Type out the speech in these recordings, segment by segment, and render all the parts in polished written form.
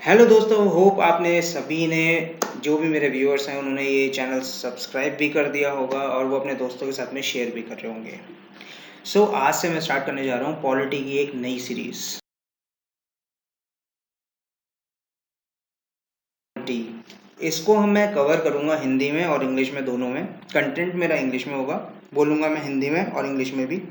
Hello दोस्तों, hope आपने सभी ने जो भी मेरे व्यूअर्स हैं उन्होंने ये चैनल सब्सक्राइब भी कर दिया होगा और वो अपने दोस्तों के साथ में शेयर भी कर रहे होंगे। आज से मैं स्टार्ट करने जा रहा हूँ पॉलिटी की एक नई सीरीज। इसको मैं कवर करूँगा हिंदी में और इंग्लिश में, दोनों में। कंटेंट मेरा इंग्लिश में होगा, बोलूँगा मैं हिंदी में और इंग्लिश में भी।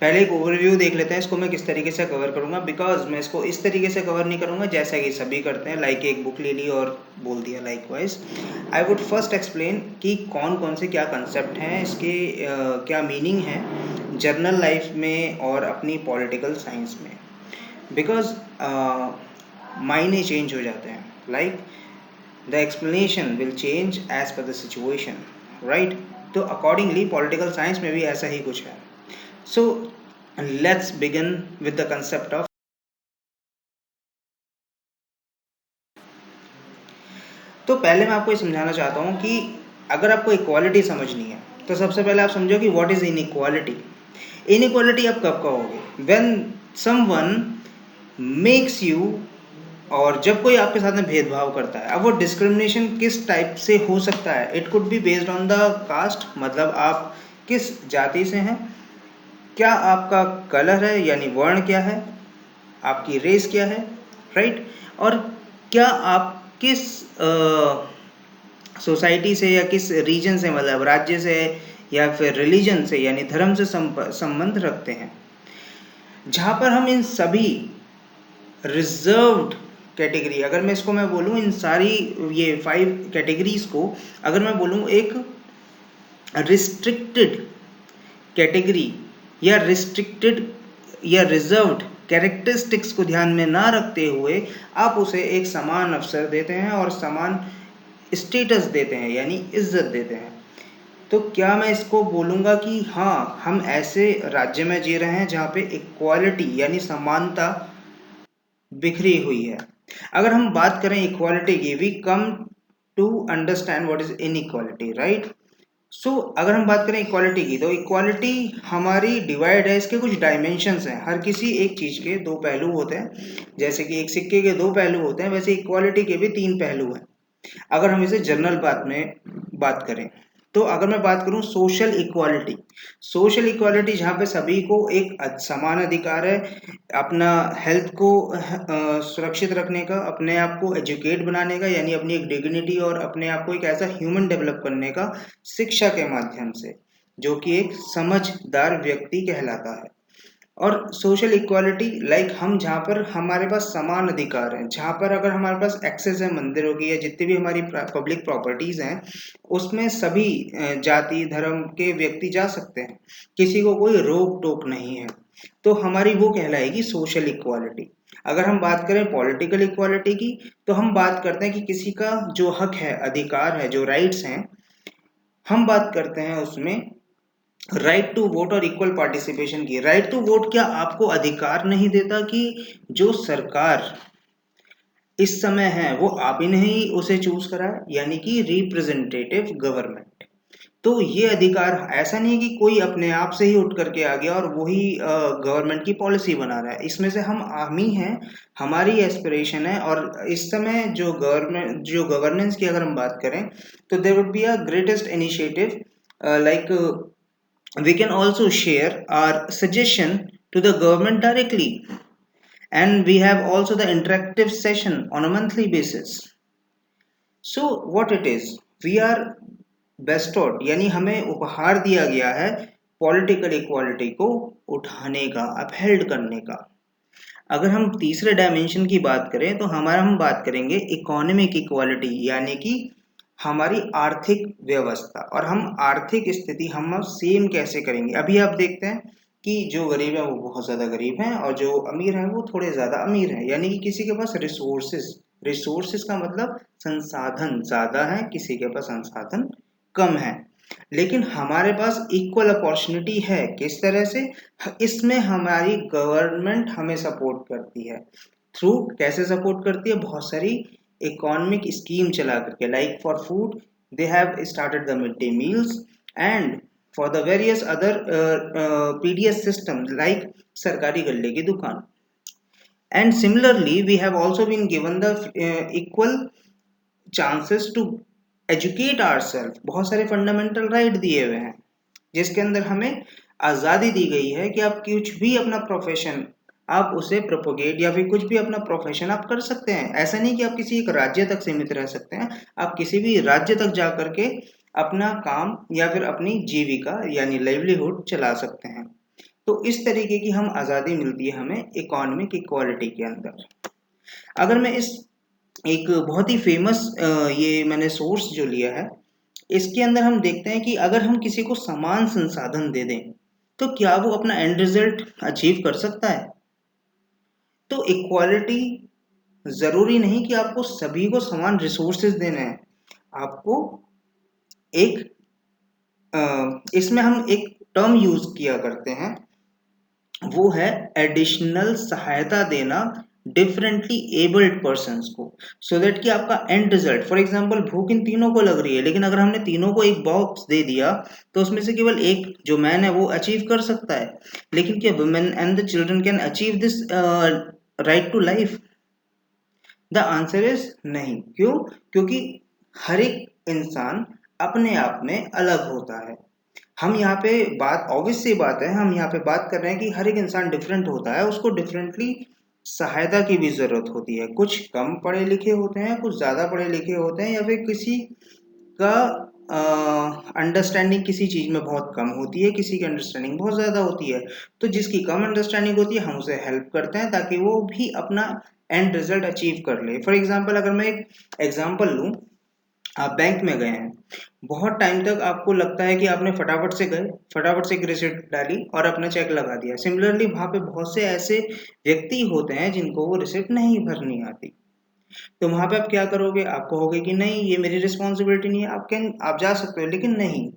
पहले एक ओवरव्यू देख लेते हैं, इसको मैं किस तरीके से कवर करूँगा। बिकॉज मैं इसको इस तरीके से कवर नहीं करूँगा जैसा कि सभी करते हैं, लाइक एक बुक ले ली और बोल दिया likewise. I would first explain कि कौन कौन से क्या कंसेप्ट हैं, इसके क्या मीनिंग है जर्नल लाइफ में और अपनी पॉलिटिकल साइंस में। बिकॉज मायने चेंज हो जाते हैं, like the explanation will change as per the situation, right. तो अकॉर्डिंगली पॉलिटिकल साइंस में भी ऐसा ही कुछ है। So let's begin with the concept of। तो पहले मैं आपको ये समझाना चाहता हूँ कि अगर आपको इक्वालिटी समझनी है तो सबसे पहले आप समझो कि व्हाट इज इनइक्वालिटी। इनइक्वालिटी आप कब कहोगे? व्हेन समवन मेक्स यू, और जब कोई आपके साथ में भेदभाव करता है। अब वो डिस्क्रिमिनेशन किस टाइप से हो सकता है? It could be based on the caste, मतलब आप किस जाति से हैं, क्या आपका कलर है यानी वर्ण क्या है, आपकी रेस क्या है, राइट। और क्या आप किस सोसाइटी से या किस रीजन से, मतलब राज्य से या फिर रिलीजन से यानी धर्म से संबंध रखते हैं। जहाँ पर हम इन सभी रिजर्व्ड कैटेगरी, अगर मैं इसको मैं बोलूँ इन सारी ये 5 कैटेगरीज को अगर मैं बोलूँ एक रिस्ट्रिक्टेड कैटेगरी या रिस्ट्रिक्टेड या रिजर्व्ड कैरेक्टरिस्टिक्स को ध्यान में ना रखते हुए आप उसे एक समान अवसर देते हैं और समान स्टेटस देते हैं यानी इज्जत देते हैं। तो क्या मैं इसको बोलूँगा कि हाँ, हम ऐसे राज्य में जी रहे हैं जहाँ पे इक्वालिटी यानी समानता बिखरी हुई है। अगर हम बात करें इक्वालिटी की, we come to understand what is inequality, right. अगर हम बात करें इक्वालिटी की, तो इक्वालिटी हमारी डिवाइड है, इसके कुछ डायमेंशंस हैं। हर किसी एक चीज़ के 2 पहलू होते हैं। जैसे कि एक सिक्के के 2 पहलू होते हैं, वैसे इक्वालिटी के भी 3 पहलू हैं। अगर हम इसे जनरल बात में बात करें, तो अगर मैं बात करूं सोशल इक्वालिटी, जहां पे सभी को एक समान अधिकार है अपना हेल्थ को सुरक्षित रखने का, अपने आप को एजुकेट बनाने का यानी अपनी एक डिग्निटी और अपने आप को एक ऐसा ह्यूमन डेवलप करने का शिक्षा के माध्यम से, जो कि एक समझदार व्यक्ति कहलाता है। और सोशल इक्वालिटी लाइक हम जहाँ पर हमारे पास समान अधिकार हैं, जहाँ पर अगर हमारे पास एक्सेस है मंदिरों की या जितनी भी हमारी पब्लिक प्रॉपर्टीज हैं, उसमें सभी जाति धर्म के व्यक्ति जा सकते हैं, किसी को कोई रोक टोक नहीं है। तो हमारी वो कहलाएगी सोशल इक्वालिटी। अगर हम बात करें पॉलिटिकल इक्वालिटी की, तो हम बात करते हैं कि किसी का जो हक है, अधिकार है, जो राइट्स हैं, हम बात करते हैं उसमें राइट टू वोट और इक्वल पार्टिसिपेशन की। राइट टू वोट क्या आपको अधिकार नहीं देता कि जो सरकार इस समय है वो आप ही नहीं उसे चूज करा है, यानी कि रिप्रेजेंटेटिव गवर्नमेंट। तो ये अधिकार ऐसा नहीं है कि कोई अपने आप से ही उठ करके आ गया और वही गवर्नमेंट की पॉलिसी बना रहा है। इसमें से हम ही हैं, हमारी एस्पिरेशन है। और इस समय जो गवर्नेंस की अगर हम बात करें, तो there would be a greatest initiative, like we can also share our suggestion to the government directly, and we have also the interactive session on a monthly basis. So what it is, we are bestowed यानी हमें उपहार दिया गया है political equality को उठाने का, upheld करने का। अगर हम तीसरे डायमेंशन की बात करें, तो हम बात करेंगे इकोनॉमिक इक्वालिटी, यानी कि हमारी आर्थिक व्यवस्था। और हम आर्थिक स्थिति हम सेम कैसे करेंगे? अभी आप देखते हैं कि जो गरीब है वो बहुत ज़्यादा गरीब हैं और जो अमीर हैं वो थोड़े ज़्यादा अमीर हैं, यानी कि किसी के पास रिसोर्सेस का मतलब संसाधन ज़्यादा है, किसी के पास संसाधन कम है। लेकिन हमारे पास इक्वल अपॉर्चुनिटी है। किस तरह से? इसमें हमारी गवर्नमेंट हमें सपोर्ट करती है। थ्रू कैसे सपोर्ट करती है? बहुत सारी इकोनॉमिक स्कीम चला करके, like for food they have started the mid day meals, and for the various other PDS system like सरकारी गल्ले की दुकान। And similarly we have also been given the equal chances to educate ourselves. बहुत सारे fundamental right दिए हुए हैं जिसके अंदर हमें आज़ादी दी गई है कि आप कुछ भी अपना प्रोफेशन आप उसे प्रोपोगेट या फिर कुछ भी अपना प्रोफेशन आप कर सकते हैं। ऐसा नहीं कि आप किसी एक राज्य तक सीमित रह सकते हैं, आप किसी भी राज्य तक जा करके अपना काम या फिर अपनी जीविका यानी लाइवलीहुड चला सकते हैं। तो इस तरीके की हम आज़ादी मिलती है हमें इकोनॉमिक इक्वालिटी के अंदर। अगर मैं इस एक बहुत ही फेमस ये मैंने सोर्स जो लिया है, इसके अंदर हम देखते हैं कि अगर हम किसी को समान संसाधन दे दें तो क्या वो अपना एंड रिजल्ट अचीव कर सकता है? तो इक्वालिटी जरूरी नहीं कि आपको सभी को समान रिसोर्सेज देने हैं। आपको एक इसमें हम एक टर्म यूज किया करते हैं, वो है एडिशनल सहायता देना डिफरेंटली एबल्ड पर्सन को, सो दैट कि आपका एंड रिजल्ट, फॉर एग्जांपल भूख इन तीनों को लग रही है, लेकिन अगर हमने तीनों को एक बॉक्स दे दिया तो उसमें से केवल एक जो मैन है वो अचीव कर सकता है, लेकिन क्या women and the children can achieve this right to life? The answer is नहीं। क्यों? क्योंकि हर एक इंसान अपने आप में अलग होता है। हम यहाँ पे बात ऑब्वियस सी बात है, हम यहाँ पे बात कर रहे हैं कि हर एक इंसान डिफरेंट होता है, उसको डिफरेंटली सहायता की भी जरूरत होती है। कुछ कम पढ़े लिखे होते हैं, कुछ ज्यादा पढ़े लिखे होते हैं, या फिर किसी का अंडरस्टैंडिंग किसी चीज में बहुत कम होती है, किसी की अंडरस्टैंडिंग बहुत ज्यादा होती है। तो जिसकी कम अंडरस्टैंडिंग होती है हम उसे हेल्प करते हैं ताकि वो भी अपना एंड रिजल्ट अचीव कर ले। फॉर एग्जाम्पल अगर मैं एक एग्जाम्पल लूँ, आप बैंक में गए हैं, बहुत टाइम तक आपको लगता है कि आपने फटाफट से गए, फटाफट से एक रिसिप्ट डाली और अपना चेक लगा दिया। सिमिलरली वहां पे बहुत से ऐसे व्यक्ति होते हैं जिनको वो रिसिप्ट नहीं भरनी आती। तो वहां पे आप क्या करोगे? आप कहोगे कि नहीं ये मेरी रिस्पॉन्सिबिलिटी नहीं है, आप जा सकते हो, लेकिन नहीं,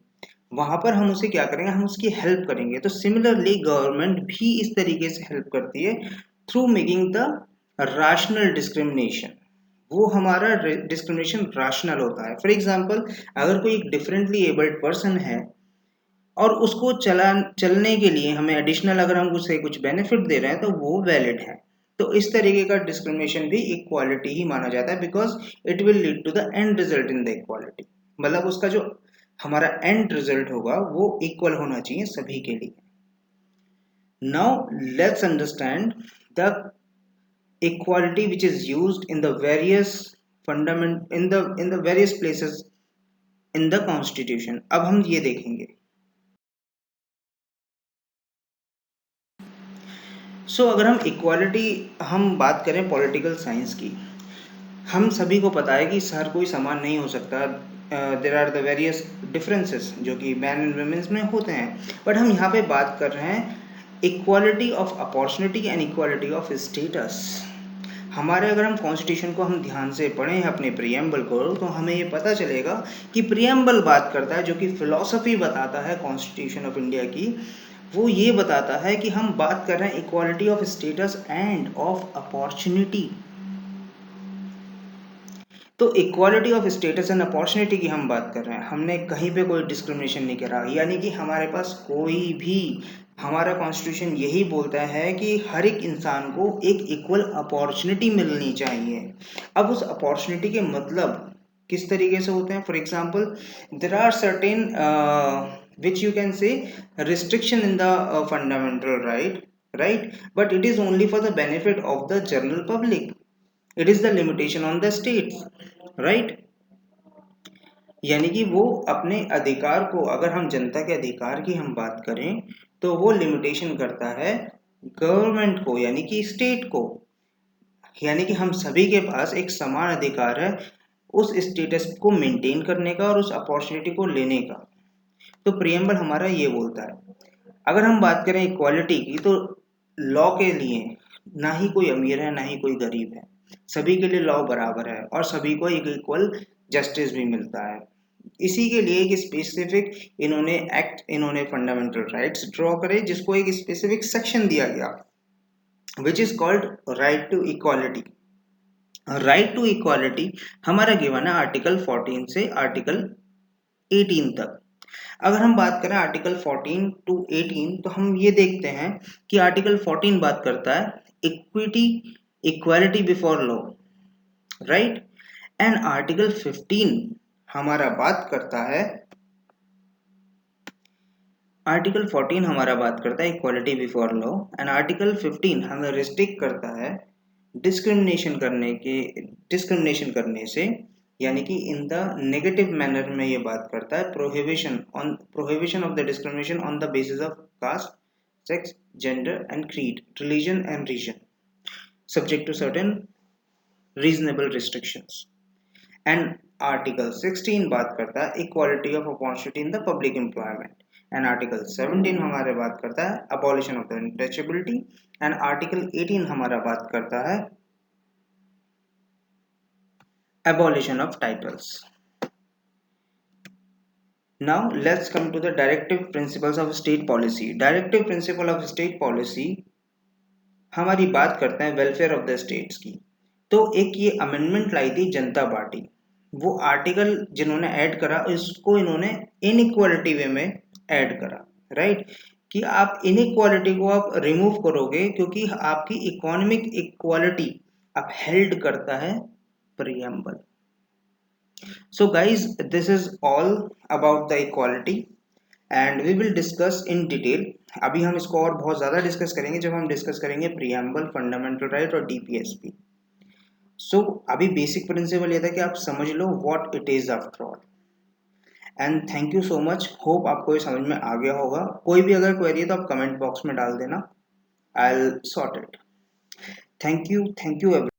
वहां पर हम उसे क्या करेंगे? हम उसकी हेल्प करेंगे। तो सिमिलरली गवर्नमेंट भी इस तरीके से हेल्प करती है through making the rational discrimination. वो हमारा डिस्क्रिमिनेशन राशनल होता है। फॉर एग्जाम्पल अगर कोई एक डिफरेंटली एबल्ड पर्सन है और उसको चलने के लिए हमें एडिशनल अगर हम उसे कुछ बेनिफिट दे रहे हैं तो वो वैलिड है। तो इस तरीके का डिस्क्रिमिनेशन भी इक्वालिटी ही माना जाता है, because it will lead to the end result in the equality. मतलब उसका जो हमारा एंड रिजल्ट होगा वो इक्वल होना चाहिए सभी के लिए। Now let's understand the equality which is used in the various fundament in the various places in the constitution। अब हम ये देखेंगे। अगर हम इक्वालिटी हम बात करें पॉलिटिकल साइंस की, हम सभी को पता है कि हर कोई समान नहीं हो सकता। There are the various differences जो कि मैन एंड वुमेन्स में होते हैं, बट हम यहाँ पे बात कर रहे हैं equality of opportunity and equality of status. हमारे अगर हम कॉन्स्टिट्यूशन को हम ध्यान से पढ़ें अपने प्रियम्बल को, तो हमें ये पता चलेगा कि प्रियम्बल बात करता है, जो कि फिलॉसफी बताता है कॉन्स्टिट्यूशन ऑफ इंडिया की, वो ये बताता है कि हम बात कर रहे हैं equality of status and of opportunity. तो equality of status and opportunity की हम बात कर रहे हैं, हमने कहीं पे कोई डिस्क्रिमिनेशन नहीं करा, यानी कि हमारे पास कोई भी, हमारा कॉन्स्टिट्यूशन यही बोलता है कि हर एक इंसान को एक इक्वल अपॉर्चुनिटी मिलनी चाहिए। अब उस अपॉर्चुनिटी के मतलब किस तरीके से होते हैं? For example there are certain which you can say restriction in the fundamental right, but it is only for the benefit of the general public. It is the limitation on the states, right. यानी कि वो अपने अधिकार को, अगर हम जनता के अधिकार की हम बात करें, तो वो लिमिटेशन करता है गवर्नमेंट को, यानी कि स्टेट को। यानी कि हम सभी के पास एक समान अधिकार है उस स्टेटस को मेंटेन करने का और उस अपॉर्चुनिटी को लेने का। तो प्रियम्बल हमारा ये बोलता है। अगर हम बात करें इक्वालिटी की, तो लॉ के लिए ना ही कोई अमीर है ना ही कोई गरीब है, सभी के लिए लॉ बराबर है और सभी को एक इक्वल जस्टिस भी मिलता है। इसी के लिए एक स्पेसिफिक इन्होंने फंडामेंटल राइट्स ड्रॉ करे, जिसको एक स्पेसिफिक सेक्शन दिया गया which is called right to equality. Right to equality हमारा गिवन है आर्टिकल 14 से आर्टिकल 18 तक। अगर हम बात करें आर्टिकल 14 टू 18, तो हम ये देखते हैं कि आर्टिकल 14 बात करता है equity equality before law, right. And article 15 हमारा बात करता है, आर्टिकल 14 हमारा बात करता है equality before law, and article 15 हमें रिस्ट्रिक्ट करता है डिस्क्रिमिनेशन करने से, यानी कि इन द नेगेटिव मैनर में ये बात करता है prohibition of the discrimination on the basis of caste, sex, gender and creed, religion and region, subject to certain reasonable restrictions. And article 16 बात करता है equality of opportunity in the public employment, and article 17 हमारे बात करता है abolition of the untouchability, and article 18 हमारा बात करता है abolition of titles. Now let's come to the directive principles of state policy. Directive principle of state policy हमारी बात करते हैं वेलफेयर ऑफ द स्टेट्स की। तो एक ये अमेंडमेंट लाई थी जनता पार्टी, वो आर्टिकल जिन्होंने ऐड करा इसको इन्होंने इनइक्वालिटी वे में ऐड करा, राइट, कि आप इनइक्वालिटी को आप रिमूव करोगे क्योंकि आपकी इकोनॉमिक इक्वालिटी अपहेल्ड करता है preamble. So guys, this is all about the equality and we will discuss in detail. अभी हम इसको और बहुत ज़्यादा डिस्कस करेंगे जब हम डिस्कस करेंगे प्रीएम्बल, फंडामेंटल राइट और डीपीएसपी। सो अभी बेसिक प्रिंसिपल ये था कि आप समझ लो what it is after all. And thank you so much, hope आपको ये समझ में आ गया होगा। कोई भी अगर क्वेरी है तो आप कमेंट बॉक्स में डाल देना, I will sort it. Thank you every